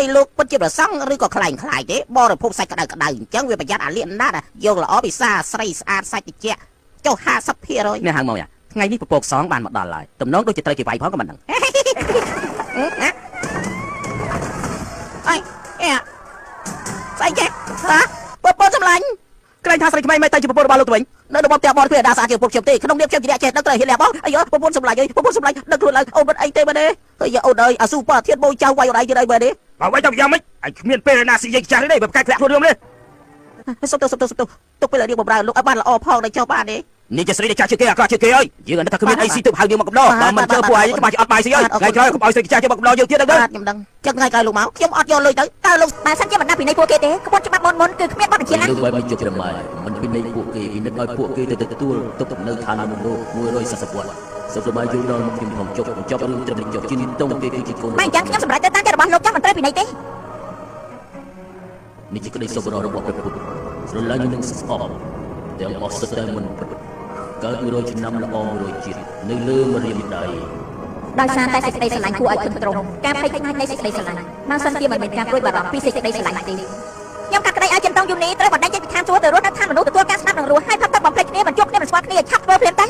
hay lúc bất chợt là xong rồi có khải thế bo rồi phun sạch cả đời chẳng về bây giờ liền nát à vô là ó bị xa say sạch chẹ cho ha sắp here rồi nè hàng mồi à ngay ní bột sóng bàn một đòn lại tụm nón đôi chỉ tay kỳ vải phó của mình ai say chẹ hả bột xâm lạnh cái anh thay mày tay chỉ bột bao lâu tụi mình nó đồng teo bò kia đa sa kiểu bột chụp tê không điệp chụp chỉ đẹp chết nó trời hiện lẹ bó ai ơi bột xâm lạnh đừng luôn lại ôn bên anh tê bên đây bây giờ ôn đời à super thiết bôi trao quay ở đây đây về đi bảo quay trong giam ấy anh miền Perena xì dây chả đấyแบบcách lẹ thôi đường lên sốt tôi bây giờ đi một bài lúc ban là phong này cho bạn điนี่จะสรีได้จ่าชื่อเกย์เอ้ยยืนนั่นถ้าคือมีไอซีตุ่มหางเดียวมากับดอกแต่มันเจอป่วยจะมาจะอัดใบสิเอ้ยไงก็เอาสิจ่าจะมากับดอกยืนเทียบกันยังดังจังไงกันลูกเมาខ្ញុំអត់យកលុយទៅតើលោកបើសិនជាមិនដឹងពីនៃពួកគេទេក្បួនច្បាប់មុនគឺគ្មានបទបញ្ជាណាលើកឲ្យបញ្ជាក់ត្រឹមមិនពីនៃពួកគេពិនិត្យឲ្យពួកគេទៅទទួលទុកនៅឋានមណ្ឌល140វត្តសម្រាប់យល់ដល់ខ្ញុំខ្ញុំចុះរឿងត្រឹមចុះជិនតុងគេគឺជាកូនមិនអញ្ចឹងខ្ញុំសម្រេចទៅតាមចិត្តរបស់លោកចាំមិនត្រូវពីនៃទេនេះជាក្តីសុខរបស់ព្រះពុទ្ធស្រឡាញ់នឹងស្អប់ទាំងអស់សត្វតែមិនពិតកើត100ឆ្នាំល្អ100ជាតិនៅលើមរៀមដៃដោយសារតែសេចក្តីស្រឡាញ់គួរឲ្យទ្រង់ការភ័យខ្លាចនៃសេចក្តីស្រឡាញ់មកសិនជាមិនមានការព្រួយបារម្ភពីសេចក្តីស្រឡាញ់ទេខ្ញុំកាត់ក្តីឲ្យចិនតុងយូនីត្រូវបណ្ដេញចេញពីឋានសួគ៌ទៅរស់នៅឋានមនុស្សទទួលការស្ដាប់និងរស់ហើយផឹកទឹកបំភ្លេចគ្នាបញ្ចុកគ្នាមិនស្គាល់គ្នាឆាប់ធ្វើភ្លាមទៅ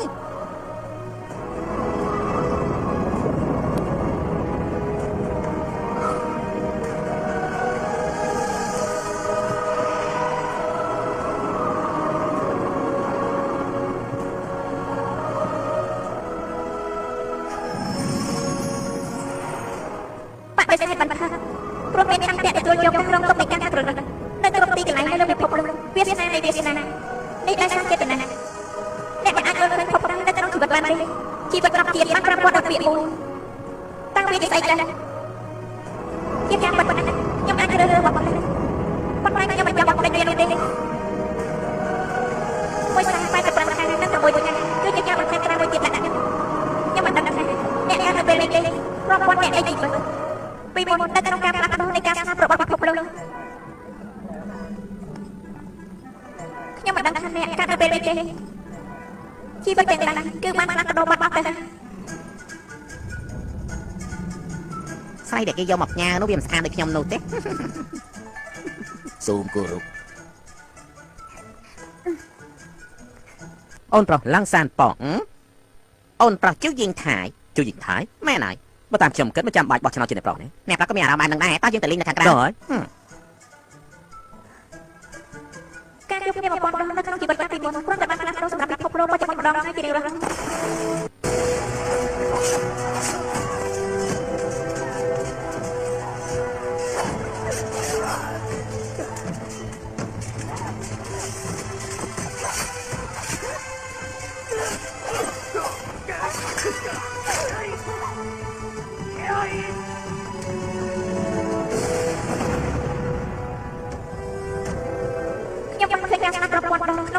ไปเสด็จบรรพตព្រោះមានខាងតែទទួលយកក្នុងទុកនៃការប្រព្រឹត្តនៅគ្រប់ទីកន្លែងនៅលើពិភពលោកវាសនានៃវាសនានេះដោយសារចេតនាអ្នកមិនអាចយល់ឃើញភពនៅក្នុងជីវិតបានទេជីវិតរាប់ជាតិបានប្រព័ន្ធដោយពាក្យមួយតាំងពីស្អីខ្លះជាការបាត់ខ្ញុំអាចរើបបប៉ុន្តែខ្ញុំមិនយកបបនេះទេមួយសារបែបប្រមាណខាងនឹង6ថ្ងៃគឺជាការបន្ថែមក្រៅមួយទៀតដាក់ខ្ញុំមិនដឹងថាអ្នកនៅពេលនេះប្រព័ន្ធអ្នកអីទៅពីមុននៅក្នុងការផ្លាស់ប្ដូរនៃការស្នាប់របស់ពិភពលោកខ្ញុំមិនដឹងថាអ្នកកើតនៅពេលនេះទេជីវិតទាំងឡាយគឺបានផ្លាស់ប្ដូរបាត់ទៅស្អីដែលគេយកមកផ្ញើនោះវាមិនស្អាតដូចខ្ញុំនោះទេសូមគោរពអូនប្រុសឡាំងសានប៉ងអូនប្រុសជួយยิงថៃមែនហើយបើតាមខ្ញុំគិតមិនចាំបាច់បោះឆ្នោតជាអ្នកប្រុសទេអ្នកប្រុសក៏មានអារម្មណ៍បាននឹងដែរតើយើងទៅលេងនៅខាងក្រៅការជួបគ្នាបំផុតនៅក្នុងជីវិតពីមុនគ្រាន់តែបានផ្លាស់ប្ដូរសម្រាប់ពិភពលោកមកចំណុចម្ដងហើយជារៀងរាល់ក្នុង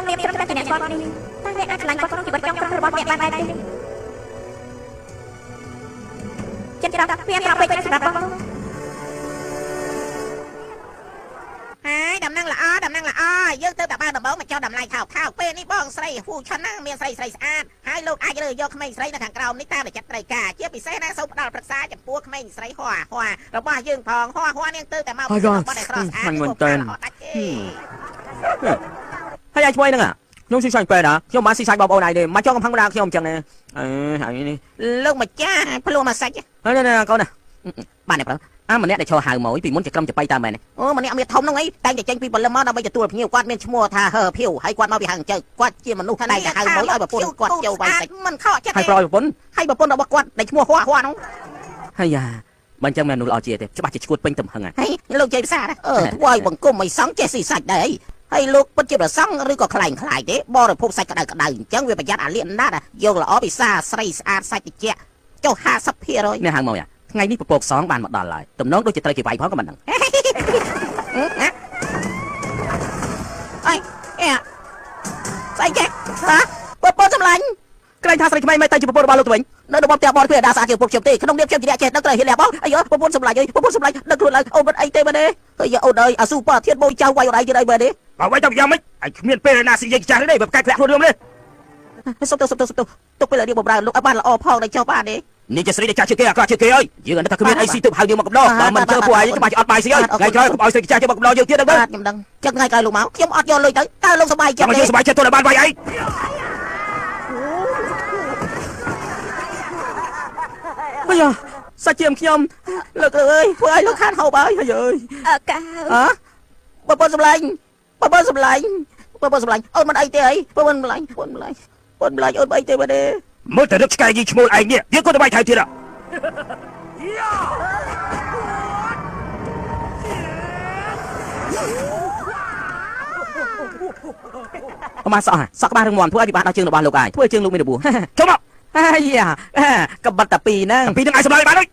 នាមត្រឹមតែជាអ្នកស្គាល់នេះតែអ្នកអាចឆ្លាញ់គាត់ក្នុងជីវិតចុងក្រោយរបស់អ្នកបានដែរទេចិនច្រឡំវាប្រាប់ពេកទៅសម្រាប់បងហើយដំណឹងល្អយើងទៅតែបានដំបងមកចោលតម្លៃថោកពេលនេះបងស្រីហ្វូឆាន់ណាមានស្រីស្អាតហើយលោកអាចរើយកក្មេងស្រីនៅខាងក្រោមនេះតាមតែចិត្តត្រូវការជាពិសេសណាសូមផ្ដល់ប្រឹក្សាចំពោះក្មេងស្រីហួររបស់យើងផងហួរនាងទៅតែមករបស់ដែលស្រស់ស្អាតមិនតែនហើយអាចជួយហ្នឹងខ្ញុំស៊ីសាច់ពេកខ្ញុំបានស៊ីសាច់បងប្អូនឯងទេមកចង់កំផឹងម្ដងខ្ញុំអញ្ចឹងណាហើយនេះលោកម្ចាស់ភ្លួមកសាច់ហើយនេះកូនណាបានទេប្រុសម្នាក់ដែលឈរហៅមកពីមុនជាក្រុមចបៃតាមមែនអូម្នាក់មានធំហ្នឹងអីតែងតែចេញពីបលឹមមកដើម្បីទទួលភ្ញៀវគាត់មានឈ្មោះថាហឺភៀវហើយគាត់មកពីហាងចៅគាត់ជាមនុស្សតែងតែហៅមកឲ្យប្រពន្ធគាត់ចូលវាយសាច់មិនខកចិត្តទេហើយប្រប្រពន្ធរបស់គាត់ដែលឈ្មោះហួរហ្នឹងហើយយ៉ាបើអញ្ចឹងមនុស្សល្អជាទេច្បាស់ជាឈួតពេញទំហឹងហើយលោកជ័យភាសាធ្វើឲ្យបង្គំឲ្យសង់ចេះស៊ីសាច់ដែរហើយលោកពិតជាប្រសង់ឬក៏ខ្លាញ់ទេបរិភោគសាច់ក្តៅអញ្ចឹងវាប្រយ័ត្នអាលៀនណាស់យកល្អពិសាស្រីស្អាតសាច់តិចចុះ50%នេះហៅមកថ្ងៃនេះពពកសងបានមកដល់ហើយទំនងដូចជាត្រូវគេវាយផងក៏មិនដឹងអីស្អីចេះហ៎ពពកសម្លាញ់ក្រែងថាស្រីថ្មីមិនតែជាពពករបស់លោកទៅវិញនៅរបបតែបនគ្រាដាសាជាពុកខ្ញុំទេក្នុងនាមខ្ញុំជាអ្នកចេះដឹងត្រូវហ៊ានលះបោះអីពពកសម្លាញ់ដឹងខ្លួនឡើងអូនមិនអីទេមែនទេហើយអូនអើយអាស៊ូប៉ាធាតបូចចៅវាយអត់អីទៀតអីមែនទេបើវាយទៅយ៉ាងម៉េចអញគ្មានពេលណាស៊ីយាយចាស់ទេបើកាច់ធ្លាក់ខ្លួនរឿងនេះសុំទៅទុកពេលនេះបំរើលោកឲ្យបានល្អផងដល់ចុះបានទេ នេះជាស្រីដែលចាស់ជាងគេអាក្រក់ជាងគេហើយយើងអត់គ្មានអីស៊ីទើបហៅយើងមកកំដរបើមិនជើពួកឯងច្បាស់ជាអត់បាយស្អីហើយថ្ងៃក្រោយកុំឲ្យស្រីចាស់ជាងមកកំដរយើងទៀតដឹងទេខ្ញុំដឹងចឹងថ្ងៃក្រោយលោកមកខ្ញុំអត់យកលុយទៅតើលោកសប្បាយចិត្តទេយើងសប្បាយចិត្តទៅបានបាយអីអាយ៉ាសាច់ជាមខ្ញុំលោកអើយធ្វើឲ្យលោកខានហូបហើយហើយអើយកា ហ៎បងប្អូនសម្លាញ់អូនមិនអីទេអីបងប្អូនសម្លាញ់អូនមិនអីទេបាទទេមើលតែរឹកឆ្កែយីឈ្មោលឯងនេះយើងក៏ទៅបាយថៃទៀតអមសក់ក្បាលរឹងមាំធ្វើឲ្យពិបាកដល់ជើងរបស់លោកឯងធ្វើជើងលោកមានរបួសចូលមកអាយ៉ាកបិតតែពីរហ្នឹងឯងសម្លាញ់បានហើយ